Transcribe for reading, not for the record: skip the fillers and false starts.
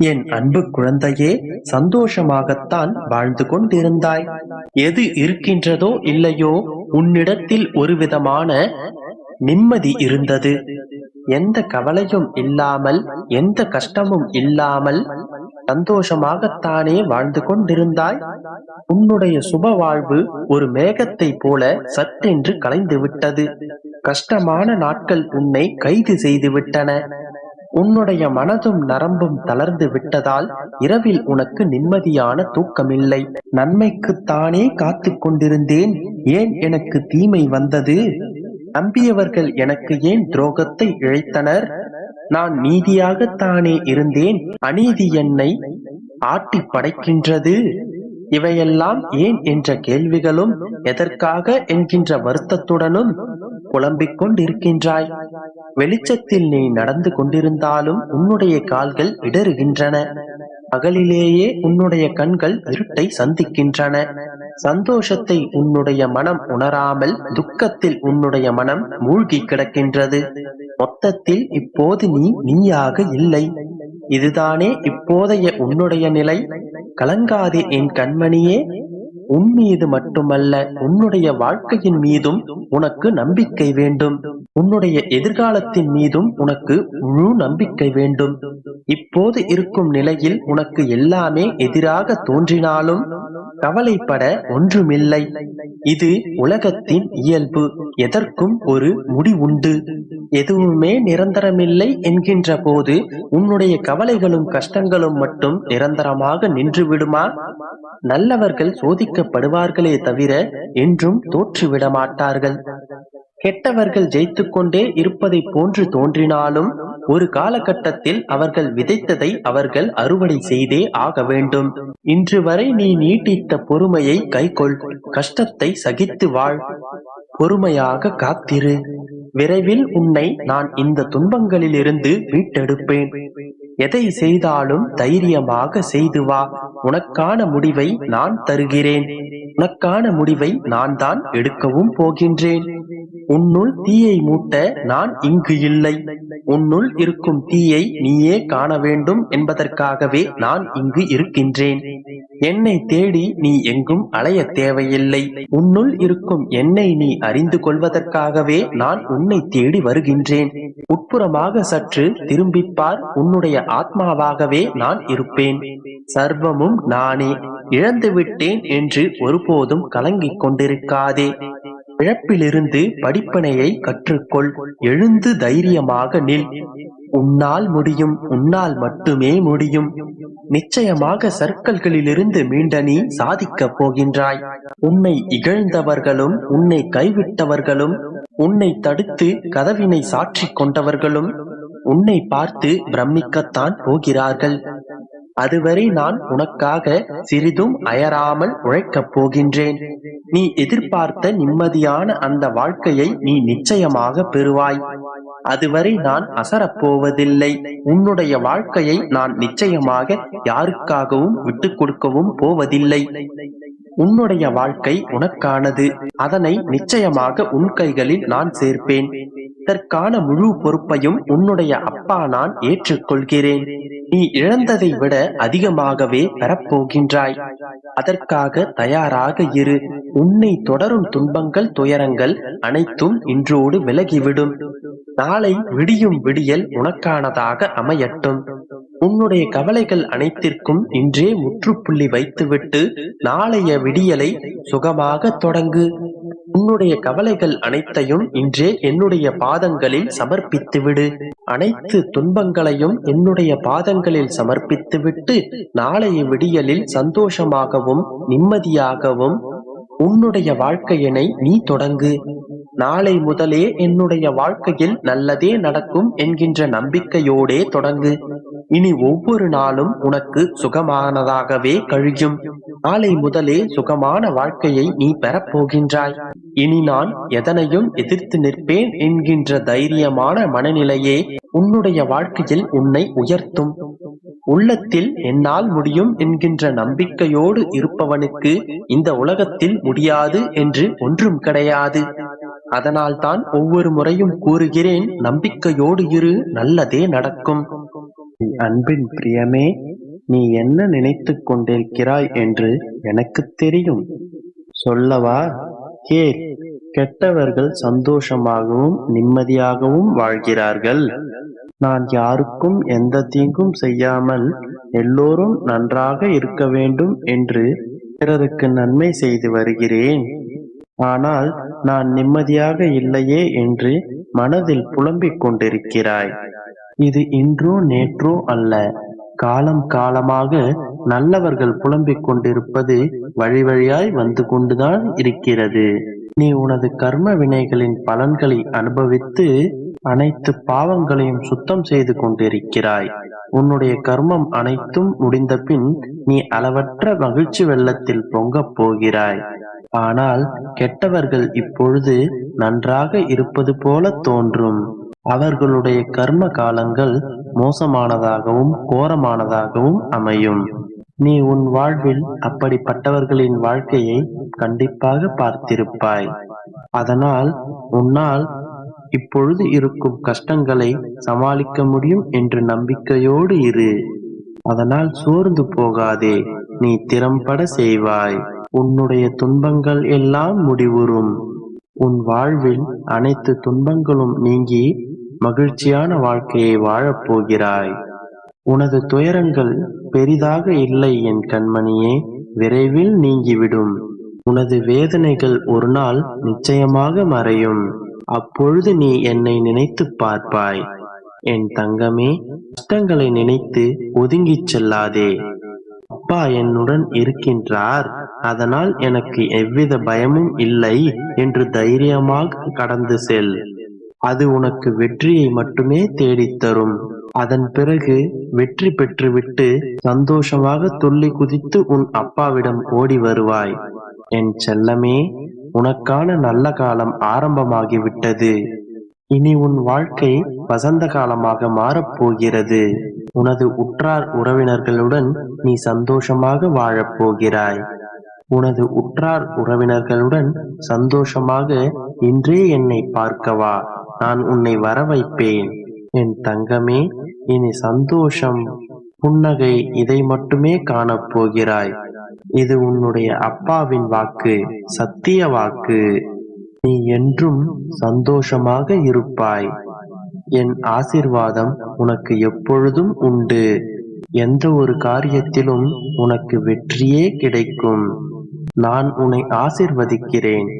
என் அன்பு குழந்தையே, சந்தோஷமாகத்தான் வாழ்ந்து கொண்டிருந்தாய். எது இருக்கின்றதோ இல்லையோ, உன்னிடத்தில் ஒரு விதமான நிம்மதி இருந்தது. எந்த கவலையும் இல்லாமல், எந்த கஷ்டமும் இல்லாமல் சந்தோஷமாகத்தானே வாழ்ந்து கொண்டிருந்தாய். உன்னுடைய சுப வாழ்வு ஒரு மேகத்தை போல சட்டென்று கலைந்து விட்டது. கஷ்டமான நாட்கள் உன்னை கைது செய்து விட்டன. உன்னுடைய மனதும் நரம்பும் தளர்ந்து விட்டதால் இரவில் உனக்கு நிம்மதியான தூக்கமில்லை. நன்மைக்குத்தானே காத்து கொண்டிருந்தேன், ஏன் எனக்கு தீமை வந்தது? நம்பியவர்கள் எனக்கு ஏன் துரோகத்தை இழைத்தனர்? நான் நீதியாகத்தானே இருந்தேன், அநீதி என்னை ஆட்டி படைக்கின்றது. இவையெல்லாம் ஏன் என்ற கேள்விகளும், எதற்காக என்கின்ற வருத்தத்துடனும் புலம்பிக் கொண்டிருக்கின்றாய். வெளிச்சத்தில் நீ நடந்து கொண்டிருந்தாலும் உன்னுடைய கால்கள் இடறுகின்றன. பகலிலேயே உன்னுடைய கண்கள் இருட்டை சந்திக்கின்றன. சந்தோஷத்தை உன்னுடைய மனம் உணராமல் துக்கத்தில் உன்னுடைய மனம் மூழ்கி கிடக்கின்றது. மொத்தத்தில் இப்போது நீ நீயாக இல்லை. இதுதானே இப்போதைய உன்னுடைய நிலை. கலங்காதே என் கண்மணியே. உன் மீது மட்டுமல்ல, உன்னுடைய வாழ்க்கையின் மீதும் உனக்கு நம்பிக்கை வேண்டும். உன்னுடைய எதிர்காலத்தின் மீதும் உனக்கு முழு நம்பிக்கை வேண்டும். இப்போது இருக்கும் நிலையில் உனக்கு எல்லாமே எதிராக தோன்றினாலும் கவலைப்பட ஒன்றுமில்லை. இது உலகத்தின் இயல்பு. எதற்கும் ஒரு முடிவுண்டு. எதுவுமே நிரந்தரமில்லை என்கின்ற போது உன்னுடைய கவலைகளும் கஷ்டங்களும் மட்டும் நிரந்தரமாக நின்று விடுமா? நல்லவர்கள் சோதிக்கப்படுவார்களே தவிர என்றும் தோற்றுவிட மாட்டார்கள். கெட்டவர்கள் ஜெயித்துக் கொண்டே இருப்பதை போன்று தோன்றினாலும் ஒரு காலகட்டத்தில் அவர்கள் விதைத்ததை அவர்கள் அறுவடை செய்தே ஆக வேண்டும். இன்று வரை நீ நீட்டித்த பொறுமையை கைக்கொள். கஷ்டத்தை சகித்து வாழ். பொறுமையாக காத்திரு. விரைவில் உன்னை நான் இந்த துன்பங்களிலிருந்து மீட்டெடுப்பேன். எதை செய்தாலும் தைரியமாக செய்து வா. உனக்கான முடிவை நான் தருகிறேன். உனக்கான முடிவை நான் தான் எடுக்கவும் போகின்றேன். உன்னுள் தீயை மூட்ட நான் இங்கு இல்லை. உன்னுள் இருக்கும் தீயை நீயே காண வேண்டும் என்பதற்காகவே நான் இங்கு இருக்கின்றேன். என்னை தேடி நீ எங்கும் அலைய தேவையில்லை. உன்னுள் இருக்கும் என்னை நீ அறிந்து கொள்வதற்காகவே நான் உன்னை தேடி வருகின்றேன். உட்புறமாக சற்று திரும்பிப்பார். உன்னுடைய ஆத்மாவாகவே நான் இருப்பேன். சர்வமும் நானே. இழந்துவிட்டேன் என்று ஒருபோதும் கலங்கிக் கொண்டிருக்காதே. இழப்பிலிருந்து படிப்பினையை கற்றுக்கொள். எழுந்து தைரியமாக நில். உன்னால் முடியும். உன்னால் மட்டுமே முடியும். நிச்சயமாக சர்க்கல்களிலிருந்து மீண்ட நீ சாதிக்கப் போகின்றாய். உன்னை இகழ்ந்தவர்களும், உன்னை கைவிட்டவர்களும், உன்னை தடுத்து கதவினை சாற்றிக் கொண்டவர்களும் உன்னை பார்த்து பிரமிக்கத்தான் போகிறார்கள். அதுவரை நான் உனக்காக சிறிதும் அயராமல் உழைக்கப் போகின்றேன். நீ எதிர்பார்த்த நிம்மதியான அந்த வாழ்க்கையை நீ நிச்சயமாக பெறுவாய். அதுவரை நான் அசரப்போவதில்லை. உன்னுடைய வாழ்க்கையை நான் நிச்சயமாக யாருக்காகவும் விட்டுக் கொடுக்கவும் போவதில்லை. உன்னுடைய வாழ்க்கை உனக்கானது. அதனை நிச்சயமாக உன் கைகளில் நான் சேர்ப்பேன். இதற்கான முழு பொறுப்பையும் உன்னுடைய அப்பா நான் ஏற்றுக்கொள்கிறேன். நீ இழந்ததை விட அதிகமாகவே பெறப்போகின்றாய். அதற்காக தயாராக இரு. உன்னை தொடரும் துன்பங்கள், துயரங்கள் அனைத்தும் இன்றோடு விலகிவிடும். நாளை விடியும் விடியல் உனக்கானதாக அமையட்டும். உன்னுடைய கவலைகள் அனைத்திற்கும் இன்றே முற்றுப்புள்ளி வைத்துவிட்டு நாளைய விடியலை சுகமாக தொடங்கு. உன்னுடைய கவலைகள் அனைத்தையும் இன்றே என்னுடைய பாதங்களில் சமர்ப்பித்துவிடு. அனைத்து துன்பங்களையும் என்னுடைய பாதங்களில் சமர்ப்பித்துவிட்டு நாளைய விடியலில் சந்தோஷமாகவும் நிம்மதியாகவும் உன்னுடைய வாழ்க்கையினை நீ தொடங்கு. நாளை முதலே என்னுடைய வாழ்க்கையில் நல்லதே நடக்கும் என்கின்ற நம்பிக்கையோடே தொடங்கு. இனி ஒவ்வொரு நாளும் உனக்கு சுகமானதாகவே கழியும். நாளை முதலே சுகமான வாழ்க்கையை நீ பெறப்போகின்றாய். இனி நான் எதனையும் எதிர்த்து நிற்பேன் என்கின்ற தைரியமான மனநிலையே உன்னுடைய வாழ்க்கையில் உன்னை உயர்த்தும். உள்ளத்தில் என்னால் முடியும் என்கின்ற நம்பிக்கையோடு இருப்பவனுக்கு இந்த உலகத்தில் முடியாது என்று ஒன்றும் கிடையாது. அதனால் தான் ஒவ்வொரு முறையும் கூறுகிறேன், நம்பிக்கையோடு இரு, நல்லதே நடக்கும். அன்பின் பிரியமே, நீ என்ன நினைத்துக் கொண்டிருக்கிறாய் என்று எனக்குத் தெரியும். சொல்லவா? கேள். கெட்டவர்கள் சந்தோஷமாகவும் நிம்மதியாகவும் வாழ்கிறார்கள். நான் யாருக்கும் எந்த தீங்கும் செய்யாமல் எல்லோரும் நன்றாக இருக்க வேண்டும் என்று பிறருக்கு நன்மை செய்து வருகிறேன். ஆனால் நான் நிம்மதியாக இல்லையே என்று மனதில் புலம்பிக் கொண்டிருக்கிறாய். இது இன்றோ நேற்றோ அல்ல, காலம் காலமாக நல்லவர்கள் புலம்பிக் கொண்டிருப்பது வழி வழியாய் வந்து கொண்டுதான் இருக்கிறது. நீ உனது கர்ம வினைகளின் பலன்களை அனுபவித்து அனைத்து பாவங்களையும் சுத்தம் செய்து கொண்டிருக்கிறாய். உன்னுடைய கர்மம் அனைத்தும் முடிந்த பின் நீ அளவற்ற மகிழ்ச்சி வெள்ளத்தில் பொங்கப் போகிறாய். ஆனால் கெட்டவர்கள் இப்பொழுது நன்றாக இருப்பது போல தோன்றும். அவர்களுடைய கர்ம காலங்கள் மோசமானதாகவும் கோரமானதாகவும் அமையும். நீ உன் வாழ்வில் அப்படிப்பட்டவர்களின் வாழ்க்கையை கண்டிப்பாக பார்த்திருப்பாய். அதனால் உன்னால் இப்பொழுது இருக்கும் கஷ்டங்களை சமாளிக்க முடியும் என்று நம்பிக்கையோடு இரு. அதனால் சோர்ந்து போகாதே, நீ திறம்பட செய்வாய். உன்னுடைய துன்பங்கள் எல்லாம் முடிவுறும். உன் வாழ்வில் அனைத்து துன்பங்களும் நீங்கி மகிழ்ச்சியான வாழ்க்கையை வாழப்போகிறாய். உனது துயரங்கள் பெரிதாக இல்லை என் கண்மணியே, விரைவில் நீங்கிவிடும். உனது வேதனைகள் ஒரு நாள் நிச்சயமாக மறையும். அப்பொழுது நீ என்னை நினைத்து பார்ப்பாய். என் தங்கமே, கஷ்டங்களை நினைத்து ஒதுங்கிச் செல்லாதே. அப்பா என்னுடன் இருக்கின்றார், அதனால் எனக்கு எவ்வித பயமும் இல்லை என்று தைரியமாக கடந்து செல். அது உனக்கு வெற்றியை மட்டுமே தேடித்தரும். அதன் பிறகு வெற்றி பெற்றுவிட்டு சந்தோஷமாக துள்ளி குதித்து உன் அப்பாவிடம் ஓடி வருவாய். என் செல்லமே, உனக்கான நல்ல காலம் ஆரம்பமாகிவிட்டது. இனி உன் வாழ்க்கை வசந்த காலமாக மாறப்போகிறது. உனது உற்றார் உறவினர்களுடன் நீ சந்தோஷமாக வாழப்போகிறாய். உனது உற்றார் உறவினர்களுடன் சந்தோஷமாக இன்றே என்னை பார்க்கவா, நான் உன்னை வர வைப்பேன். என் தங்கமே, இனி சந்தோஷம், புன்னகை இதை மட்டுமே காணப்போகிறாய். இது உன்னுடைய அப்பாவின் வாக்கு, சத்திய வாக்கு. நீ என்றும் சந்தோஷமாக இருப்பாய். என் ஆசீர்வாதம் உனக்கு எப்பொழுதும் உண்டு. எந்த ஒரு காரியத்திலும் உனக்கு வெற்றியே கிடைக்கும். நான் உன்னை ஆசீர்வதிக்கிறேன்.